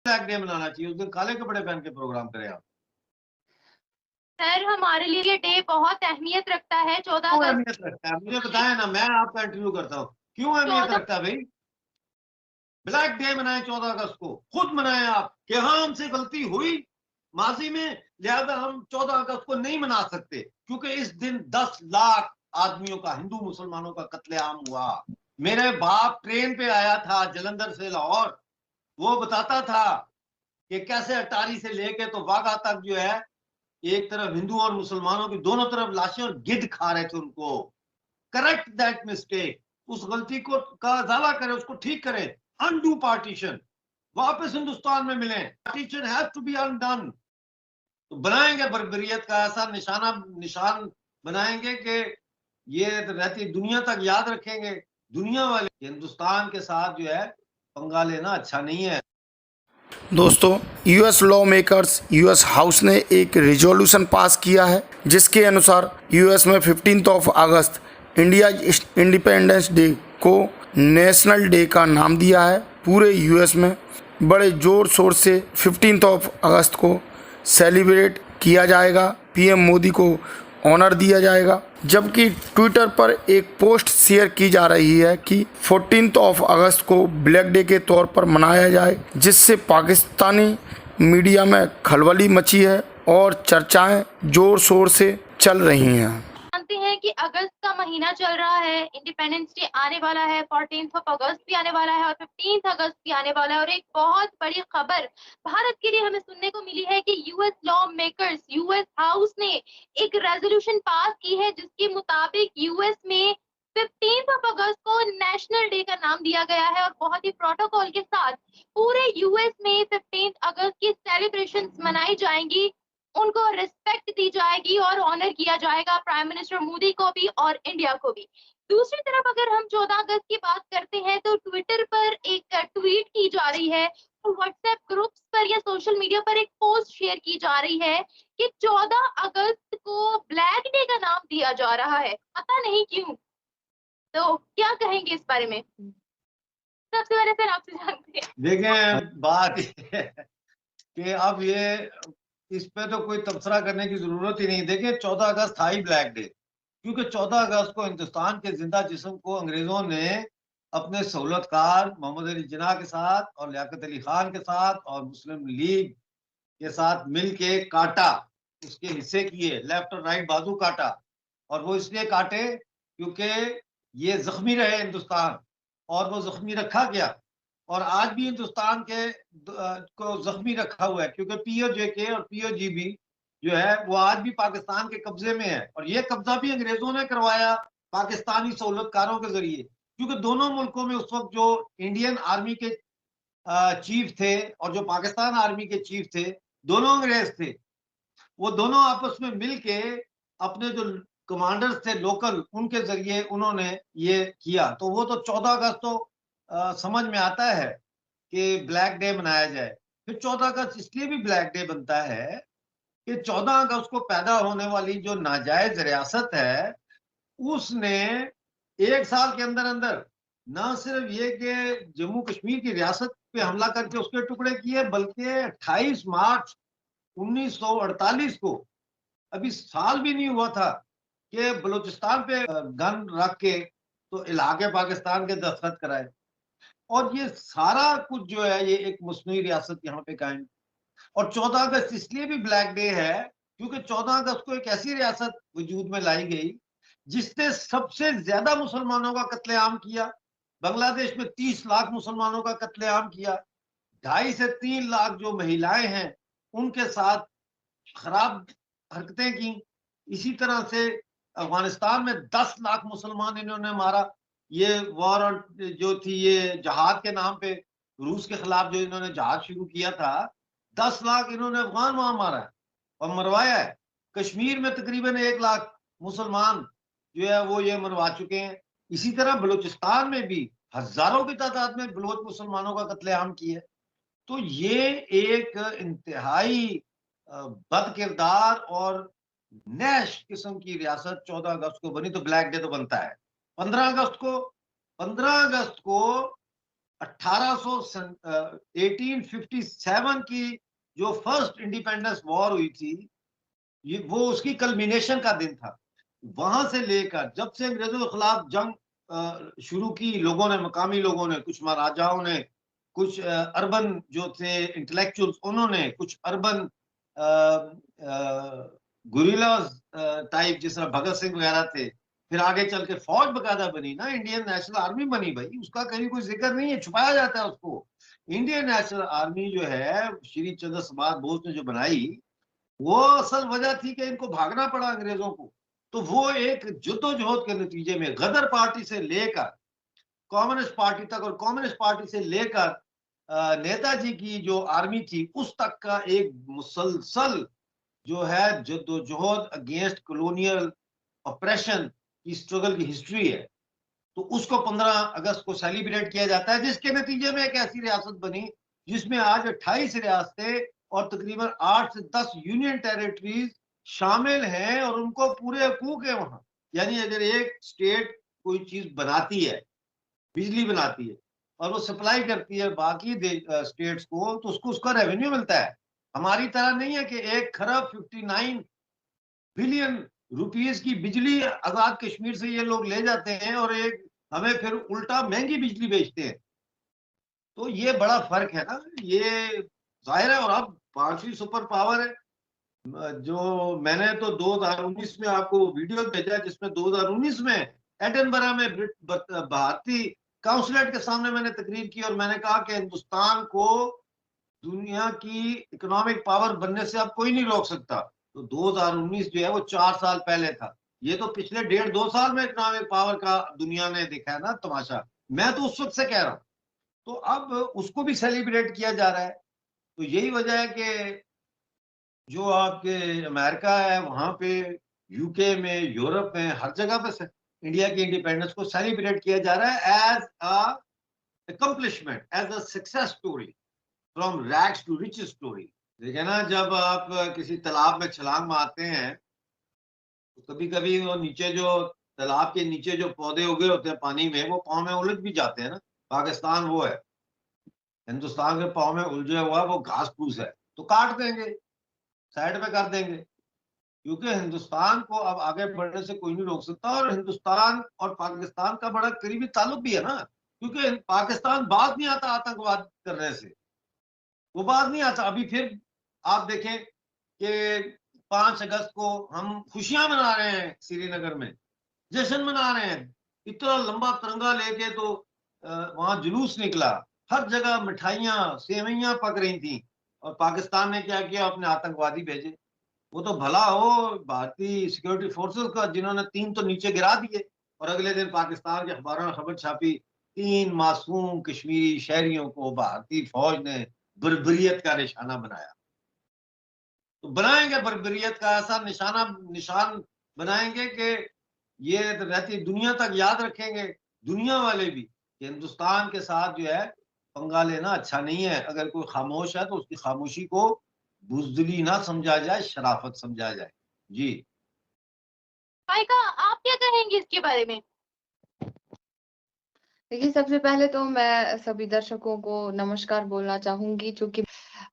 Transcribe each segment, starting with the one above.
Black day मनाना चाहिए, उस दिन काले कपड़े पहन के प्रोग्राम करें आप। सर हमारे लिए ये डे बहुत अहमियत रखता है। 14 क्यों अगस्त अहमियत रखता है मुझे बताएं ना, मैं आपका इंटरव्यू करता हूँ, क्यों अहमियत 14 रखता है भाई? ब्लैक डे मनाएं 14 अगस्त को, खुद मनाएं आप कि हाँ हमसे गलती हुई माजी में, लिहाजा हम 14 अगस्त को नहीं मना सकते, क्योंकि इस दिन 10 लाख आदमियों का, हिंदू मुसलमानों का कत्लेआम हुआ। मेरे बाप ट्रेन पे आया था जलंधर से लाहौर, वो बताता था कि कैसे अटारी से लेके तो वाघा तक जो है, एक तरफ हिंदू और मुसलमानों की दोनों तरफ लाशें और गिद्ध खा रहे थे उनको। करेक्ट दैट मिस्टेक, उस गलती को का इजाला करें, उसको ठीक करें, अनडू पार्टीशन, वापस हिंदुस्तान में मिले, partition has to be undone. तो बनाएंगे बर्बरियत का ऐसा निशान बनाएंगे कि ये रहती दुनिया तक याद रखेंगे दुनिया वाले, हिंदुस्तान के साथ जो है पंगा लेना अच्छा नहीं है। दोस्तों, US law makers US house ने एक रिजोल्यूशन पास किया है जिसके अनुसार यूएस में 15 अगस्त इंडिया इंडिपेंडेंस डे को नेशनल डे का नाम दिया है। पूरे यूएस में बड़े ज़ोर शोर से 15 अगस्त को सेलिब्रेट किया जाएगा। पीएम मोदी को ऑनर दिया जाएगा। जबकि ट्विटर पर एक पोस्ट शेयर की जा रही है कि 14 अगस्त को ब्लैक डे के तौर पर मनाया जाए, जिससे पाकिस्तानी मीडिया में खलबली मची है और चर्चाएं जोर शोर से चल रही हैं। जानते हैं कि अगस्त का महीना चल रहा है, इंडिपेंडेंस डे आने वाला है, 14 अगस्त भी आने वाला है और 15 अगस्त भी आने वाला है। और एक बहुत बड़ी खबर भारत के लिए हमें सुनने को मिली है कि US law makers US house ने एक रेजोल्यूशन पास की है जिसके मुताबिक यूएस में 15 अगस्त को नेशनल डे का नाम दिया गया है और बहुत ही प्रोटोकॉल के साथ पूरे यूएस में 15 अगस्त की सेलिब्रेशन मनाई जाएंगी, उनको रिस्पेक्ट दी जाएगी और ऑनर किया जाएगा, प्राइम मिनिस्टर मोदी को भी और इंडिया को भी। दूसरी तरफ अगर हम 14 अगस्त की बात करते हैं तो ट्विटर पर एक ट्वीट की जा रही है, व्हाट्सएप ग्रुप्स पर या सोशल मीडिया पर एक पोस्ट शेयर की जा रही है कि 14 अगस्त को ब्लैक डे का नाम दिया जा रहा है, पता नहीं क्यों। तो क्या कहेंगे इस बारे में? सबसे पहले सर आपसे जानते हैं। देखें बात ये है कि अब ये इस पे तो कोई तबसरा करने की जरूरत ही नहीं। देखिए 14 अगस्त था ही ब्लैक डे, क्योंकि 14 अगस्त को हिंदुस्तान के जिंदा जिस्म को अंग्रेजों ने अपने सहूलतकार मोहम्मद अली जिन्ना के साथ और लियाकत अली खान के साथ और मुस्लिम लीग के साथ मिलके काटा, उसके हिस्से किए, लेफ्ट और राइट बाजू काटा। और वो इसलिए काटे क्योंकि ये जख्मी रहे हिंदुस्तान, और वो जख्मी रखा गया। और आज भी हिंदुस्तान के को जख्मी रखा हुआ है, क्योंकि पीओजेके और पीओजीबी जो है वो आज भी पाकिस्तान के कब्जे में है। और ये कब्जा भी अंग्रेजों ने करवाया पाकिस्तानी सहूलतकारों के जरिए, क्योंकि दोनों मुल्कों में उस वक्त जो इंडियन आर्मी के चीफ थे और जो पाकिस्तान आर्मी के चीफ थे, दोनों अंग्रेज थे। वो दोनों आपस में मिलके अपने जो कमांडर्स थे लोकल, उनके जरिए उन्होंने ये किया। तो वो तो 14 अगस्त तो समझ में आता है कि ब्लैक डे मनाया जाए। फिर 14 अगस्त इसलिए भी ब्लैक डे बनता है कि 14 अगस्त को पैदा होने वाली जो नाजायज रियासत है, उसने एक साल के अंदर अंदर ना सिर्फ ये कि जम्मू कश्मीर की रियासत पे हमला करके उसके टुकड़े किए, बल्कि 28 मार्च 1948 को, अभी साल भी नहीं हुआ था कि बलूचिस्तान पे गन रख के तो इलाके पाकिस्तान के दस्तखत कराए। और ये सारा कुछ जो है ये एक मुस्लिम रियासत यहाँ पे कायम। और 14 अगस्त इसलिए भी ब्लैक डे है क्योंकि 14 अगस्त को एक ऐसी रियासत वजूद में लाई गई जिसने सबसे ज्यादा मुसलमानों का कत्लेआम किया। बांग्लादेश में 30 लाख मुसलमानों का कत्लेआम किया। 2.5 से 3 लाख जो महिलाएं हैं उनके साथ खराब हरकतें की। इसी तरह से अफगानिस्तान में 10 लाख मुसलमान इन्होंने मारा। ये वॉर जो थी ये जहाद के नाम पे, रूस के खिलाफ जो इन्होंने जहाद शुरू किया था, 10 लाख इन्होंने अफगान वहां मारा है और मरवाया है। कश्मीर में तकरीबन 1 लाख मुसलमान जो है वो ये मरवा चुके हैं। इसी तरह बलूचिस्तान में भी हजारों की तादाद में बलोच मुसलमानों का कत्लेआम किया है। तो ये एक इंतहाई बद किरदार और नैश किस्म की रियासत 14 अगस्त को बनी, तो ब्लैक डे तो बनता है। 15 अगस्त को 15 अगस्त को 1857 की जो फर्स्ट इंडिपेंडेंस वॉर हुई थी, ये वो उसकी कल्मिनेशन का दिन था। वहां से लेकर जब से अंग्रेजों के खिलाफ जंग शुरू की लोगों ने, मकामी लोगों ने, कुछ महाराजाओं ने, कुछ अर्बन जो थे इंटेलेक्चुअल्स उन्होंने, कुछ अर्बन गुरिल्लाज टाइप जिस तरह भगत सिंह वगैरह थे, फिर आगे चल के फौज बकायदा बनी ना, इंडियन नेशनल आर्मी बनी भाई, उसका कहीं कोई जिक्र नहीं है, छुपाया जाता है उसको। इंडियन नेशनल आर्मी जो है श्री चंद्र प्रसाद बोस ने जो बनाई, वो असल वजह थी कि इनको भागना पड़ा अंग्रेजों को। तो वो एक जद्दोजहद के नतीजे में गदर पार्टी से लेकर कम्युनिस्ट पार्टी तक, और कम्युनिस्ट पार्टी से लेकर नेताजी की जो आर्मी थी उस तक का एक मुसलसल जो है जद्दोजहद अगेंस्ट कॉलोनियल ऑपरेशन की स्ट्रगल की हिस्ट्री है। तो उसको 15 अगस्त को सेलिब्रेट किया जाता है, जिसके नतीजे में एक ऐसी रियासत बनी जिसमें आज 28 रियासतें और तकरीबन 8 से 10 यूनियन टेरिटरीज शामिल हैं, और उनको पूरे हकूक है वहां। यानी अगर एक स्टेट कोई चीज बनाती है, बिजली बनाती है, और वो सप्लाई करती है बाकी स्टेट्स को, तो उसको उसका रेवेन्यू मिलता है। हमारी तरह नहीं है कि 1 खरब 59 बिलियन रुपीस की बिजली आजाद कश्मीर से ये लोग ले जाते हैं और एक हमें फिर उल्टा महंगी बिजली बेचते हैं। तो ये बड़ा फर्क है ना, ये जाहिर है। और अब 5वीं सुपर पावर है। जो मैंने तो 2019 में आपको वीडियो भेजा, जिसमें 2019 में एडनबरा में भारतीय काउंसलेट के सामने मैंने तकरीर की, और मैंने कहा कि हिंदुस्तान को दुनिया की इकोनॉमिक पावर बनने से अब कोई नहीं रोक सकता। तो 2019 जो है वो 4 साल पहले था। ये तो पिछले 1.5-2 साल में इकोनॉमिक पावर का दुनिया ने देखा है ना तमाशा। मैं तो उस वक्त से कह रहा हूं। तो अब उसको भी सेलिब्रेट किया जा रहा है। तो यही वजह है कि जो आपके अमेरिका है वहां पे, यूके में, यूरोप में, हर जगह पे इंडिया की इंडिपेंडेंस को सेलिब्रेट किया जा रहा है as a accomplishment, as a success story, from rags to rich story. देखिए ना, जब आप किसी तालाब में छलांग मारते हैं तो कभी कभी वो नीचे जो तालाब के नीचे जो पौधे उगे होते हैं पानी में, वो पाँव में उलझ भी जाते हैं ना। पाकिस्तान वो है, हिंदुस्तान के पाँव में उलझे हुआ वो घास फूस है, तो काट देंगे, साइड में कर देंगे, क्योंकि हिंदुस्तान को अब आगे बढ़ने से कोई नहीं रोक सकता। और हिंदुस्तान और पाकिस्तान का बड़ा करीबी ताल्लुक भी है ना, क्योंकि पाकिस्तान बात नहीं आता आतंकवाद करने से, वो बात नहीं आता। अभी फिर आप देखें कि 5 अगस्त को हम खुशियां मना रहे हैं, श्रीनगर में जश्न मना रहे हैं, इतना लंबा तिरंगा लेके, तो वहां जुलूस निकला, हर जगह मिठाइयां सेवइयां पक रही थी, और पाकिस्तान ने क्या किया, अपने आतंकवादी भेजे। वो तो भला हो भारतीय सिक्योरिटी फोर्सेस का, जिन्होंने 3 तो नीचे गिरा दिए, और अगले दिन पाकिस्तान के अखबारों में खबर छापी, 3 मासूम कश्मीरी शहरियों को भारतीय फौज ने बर्बरियत का निशाना बनाया। तो बनाएंगे बर्बरियत का ऐसा निशान बनाएंगे कि ये रहती दुनिया तक याद रखेंगे, दुनिया वाले भी, कि हिंदुस्तान के साथ जो है पंगा लेना अच्छा नहीं है। अगर कोई खामोश है तो उसकी खामोशी को बुजदिली ना समझा जाए, शराफत समझा जाए। जी। माइका, आप क्या कहेंगे इसके बारे में? देखिए, सबसे पहले तो मैं सभी दर्शकों को नमस्कार बोलना चाहूँगी, चूँकि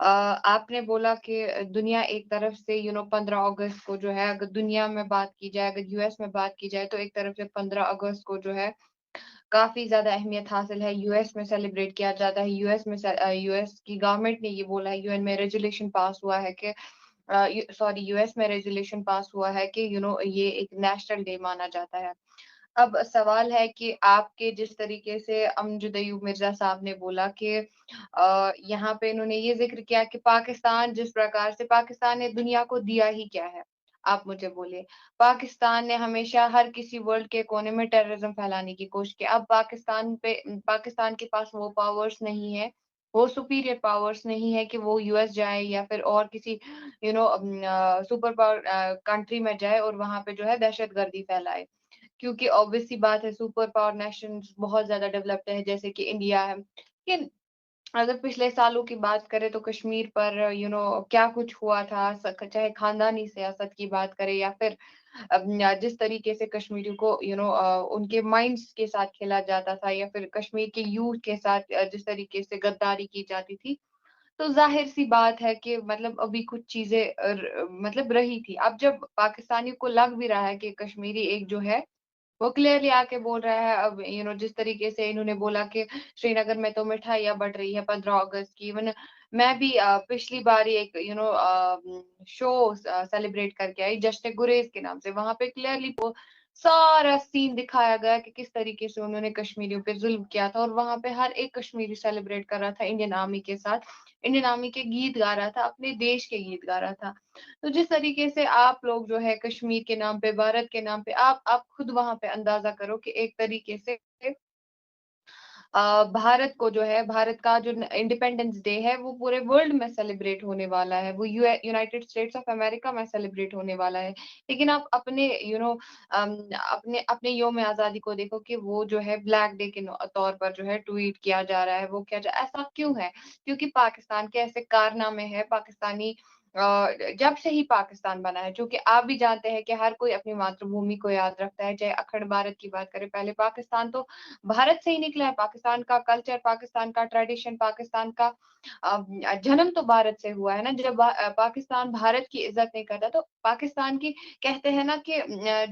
आपने बोला कि दुनिया एक तरफ से 15 अगस्त को जो है, अगर दुनिया में बात की जाए, अगर यूएस में बात की जाए, तो एक तरफ से 15 अगस्त को जो है काफ़ी ज़्यादा अहमियत हासिल है। यूएस में सेलिब्रेट किया जाता है। यूएस की गवर्नमेंट ने ये बोला है, यूएन में रेज़ोल्यूशन पास हुआ है कि यूएस में रेज़ोल्यूशन पास हुआ है कि ये एक नेशनल डे माना जाता है। अब सवाल है कि आपके जिस तरीके से अमजद अयूब मिर्ज़ा साहब ने बोला कि यहाँ पे इन्होंने ये ज़िक्र किया कि पाकिस्तान जिस प्रकार से पाकिस्तान ने दुनिया को दिया ही क्या है? आप मुझे बोलिए। पाकिस्तान ने हमेशा हर किसी वर्ल्ड के कोने में टेररिज़्म फैलाने की कोशिश की। अब पाकिस्तान के पास वो पावर्स नहीं है, वो सुपीरियर पावर्स नहीं है कि वो यूएस जाए या फिर और किसी सुपर पावर कंट्री में जाए और वहाँ पे जो है दहशतगर्दी फैलाए। क्योंकि ऑब्वियस सी बात है, सुपर पावर नेशंस बहुत ज़्यादा डेवलप्ड है, जैसे कि इंडिया है। लेकिन अगर पिछले सालों की बात करें तो कश्मीर पर क्या कुछ हुआ था, चाहे खानदानी सियासत की बात करें या फिर जिस तरीके से कश्मीरियों को उनके माइंड्स के साथ खेला जाता था या फिर कश्मीर के यूथ के साथ जिस तरीके से गद्दारी की जाती थी, तो जाहिर सी बात है कि मतलब अभी कुछ चीजें मतलब रही थी। अब जब पाकिस्तानियों को लग भी रहा है कि कश्मीरी एक जो है वो क्लियरली आके बोल रहा है, अब जिस तरीके से इन्होंने बोला कि श्रीनगर में तो मिठाइयाँ बढ़ रही है 15 अगस्त की। इवन मैं भी पिछली बार एक शो सेलिब्रेट करके आई जश्न गुरेज के नाम से। वहां पे क्लियरली वो सारा सीन दिखाया गया कि किस तरीके से उन्होंने कश्मीरियों पे जुल्म किया था, और वहां पे हर एक कश्मीरी सेलिब्रेट कर रहा था इंडियन आर्मी के साथ, इंडियन आर्मी के गीत गा रहा था, अपने देश के गीत गा रहा था। तो जिस तरीके से आप लोग जो है कश्मीर के नाम पे, भारत के नाम पे, आप खुद वहां पे अंदाजा करो कि एक तरीके से भारत को जो है, भारत का जो इंडिपेंडेंस डे है वो पूरे वर्ल्ड में सेलिब्रेट होने वाला है, वो यूनाइटेड स्टेट्स ऑफ अमेरिका में सेलिब्रेट होने वाला है। लेकिन आप अपने अपने अपने यौम आजादी को देखो कि वो जो है ब्लैक डे के तौर पर जो है ट्वीट किया जा रहा है, वो क्या ऐसा क्यों है? क्योंकि पाकिस्तान के ऐसे कारनामे हैं, पाकिस्तानी जब से ही पाकिस्तान बना है, जो कि आप भी जानते हैं कि हर कोई अपनी मातृभूमि को याद रखता है। चाहे अखंड भारत की बात करें, पहले पाकिस्तान तो भारत से ही निकला है, पाकिस्तान का कल्चर, पाकिस्तान का ट्रेडिशन, पाकिस्तान का जन्म तो भारत से हुआ है ना। जब पाकिस्तान भारत की इज्जत नहीं करता, तो पाकिस्तान की, कहते हैं ना कि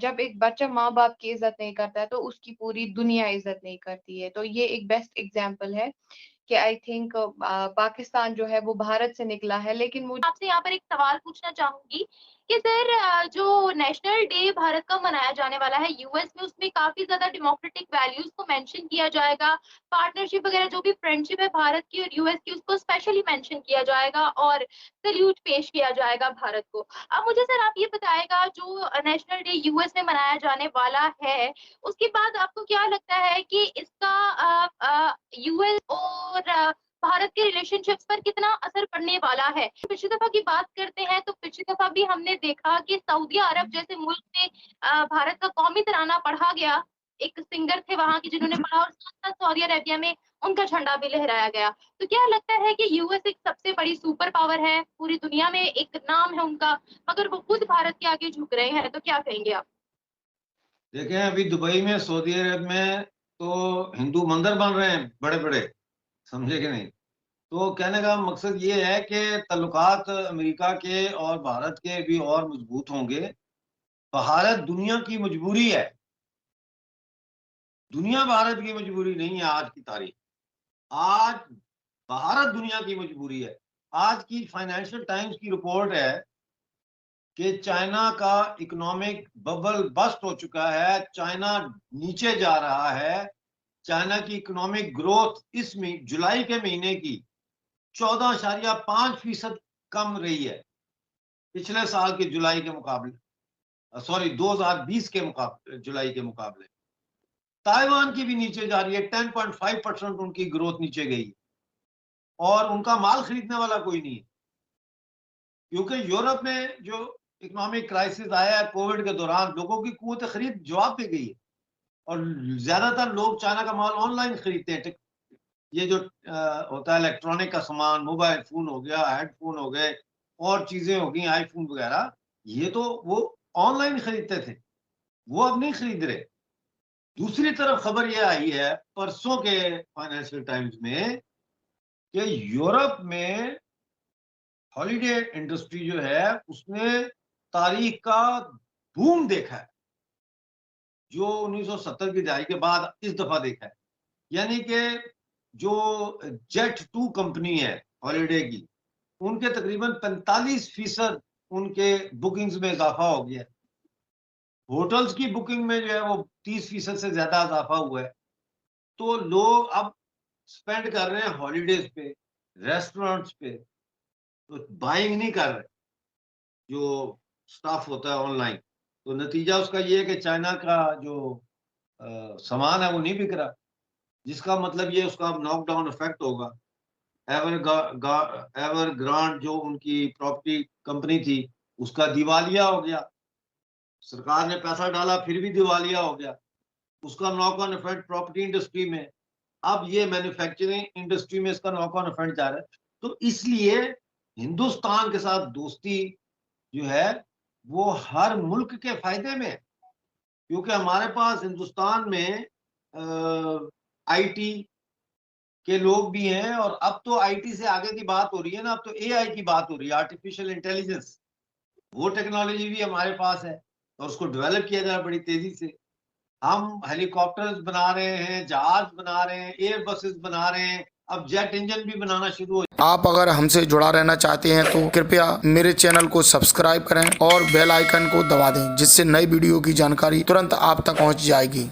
जब एक बच्चा माँ बाप की इज्जत नहीं करता है तो उसकी पूरी दुनिया इज्जत नहीं करती है। तो ये एक बेस्ट एग्जाम्पल है कि आई थिंक पाकिस्तान जो है वो भारत से निकला है। लेकिन मुझे आपसे यहाँ पर एक सवाल पूछना चाहूंगी कि सर जो नेशनल डे भारत का मनाया जाने वाला है यूएस में, उसमें काफी ज्यादा डेमोक्रेटिक वैल्यूज को मेंशन किया जाएगा, पार्टनरशिप वगैरह जो भी फ्रेंडशिप है भारत की और यूएस की उसको स्पेशली मेंशन किया जाएगा और सल्यूट पेश किया जाएगा भारत को। अब मुझे सर आप ये बताएगा, जो नेशनल डे यूएस में मनाया जाने वाला है उसके बाद आपको क्या लगता है कि इसका यूएस और भारत के रिलेशनशिप्स पर कितना असर पड़ने वाला है? पिछली दफा की बात करते हैं तो पिछली दफा भी हमने देखा कि सऊदी अरब जैसे मुल्क में भारत का कौमी तराना पढ़ा गया। एक सिंगर थे वहां के जिन्होंने पढ़ा और साथ साथ सऊदी अरेबिया में उनका झंडा भी लहराया गया। तो क्या लगता है कि यूएस एक सबसे बड़ी सुपर पावर है, पूरी दुनिया में एक नाम है उनका, मगर वो खुद भारत के आगे झुक रहे हैं, तो क्या कहेंगे आप? देखें, अभी दुबई में, सऊदी अरब में तो हिंदू मंदिर बन रहे हैं बड़े बड़े, समझे कि नहीं? तो कहने का मकसद ये है कि ताल्लुकात अमेरिका के और भारत के भी और मजबूत होंगे। भारत दुनिया की मजबूरी है, दुनिया भारत की मजबूरी नहीं है। आज की तारीख, आज भारत दुनिया की मजबूरी है। आज की फाइनेंशियल टाइम्स की रिपोर्ट है कि चाइना का इकोनॉमिक बबल बस्ट हो चुका है, चाइना नीचे जा रहा है। चाइना की इकोनॉमिक ग्रोथ इस जुलाई के महीने की 14.5% कम रही है पिछले साल के जुलाई के मुकाबले, सॉरी 2020 के मुकाबले, जुलाई के मुकाबले। ताइवान की भी नीचे जा रही है, 10.5% उनकी ग्रोथ नीचे गई और उनका माल खरीदने वाला कोई नहीं है। क्योंकि यूरोप में जो इकोनॉमिक क्राइसिस आया है कोविड के दौरान, लोगों की कुव्वत खरीद जवाब दे गई है और ज्यादातर लोग चाइना का माल ऑनलाइन खरीदते हैं। ये जो होता है इलेक्ट्रॉनिक का सामान, मोबाइल फोन हो गया, हेडफोन हो गए और चीजें हो गई, आईफोन वगैरह, ये तो वो ऑनलाइन खरीदते थे, वो अब नहीं खरीद रहे। दूसरी तरफ खबर ये आई है परसों के फाइनेंशियल टाइम्स में कि यूरोप में हॉलिडे इंडस्ट्री जो है उसने तारीख का बूम देखा है, जो 1970 की दहाई के बाद इस दफा देखा है। यानी कि जो जेट 2 कंपनी है हॉलिडे की, उनके तकरीबन 45% उनके बुकिंग्स में इजाफा हो गया। होटल्स की बुकिंग में जो है वो 30% से ज्यादा इजाफा हुआ है। तो लोग अब स्पेंड कर रहे हैं हॉलीडेज पे, रेस्टोरेंट्स पे, तो बाइंग नहीं कर रहे जो स्टाफ होता है ऑनलाइन। तो नतीजा उसका ये है कि चाइना का जो सामान है वो नहीं बिक रहा, जिसका मतलब ये उसका नॉकडाउन इफेक्ट होगा। एवर ग्रांट जो उनकी प्रॉपर्टी कंपनी थी उसका दिवालिया हो गया, सरकार ने पैसा डाला फिर भी दिवालिया हो गया, उसका knock on effect property industry में। अब ये मैन्युफैक्चरिंग इंडस्ट्री में इसका नॉक ऑन इफेक्ट जा रहा है। तो इसलिए हिंदुस्तान के साथ दोस्ती जो है वो हर मुल्क के फायदे में है, क्योंकि हमारे पास हिंदुस्तान में आईटी के लोग भी हैं, और अब तो आईटी से आगे की बात हो रही है ना, अब तो एआई की बात हो रही है, आर्टिफिशियल इंटेलिजेंस। वो टेक्नोलॉजी भी हमारे पास है और उसको डेवलप किया जा रहा है बड़ी तेजी से। हम हेलीकॉप्टर्स बना रहे हैं, जहाज बना रहे हैं, एयर बसेस बना रहे हैं, अब जेट इंजन भी बनाना शुरू हो। आप अगर हमसे जुड़ा रहना चाहते हैं तो कृपया मेरे चैनल को सब्सक्राइब करें और बेल आइकन को दबा दें, जिससे नई वीडियो की जानकारी तुरंत आप तक पहुंच जाएगी।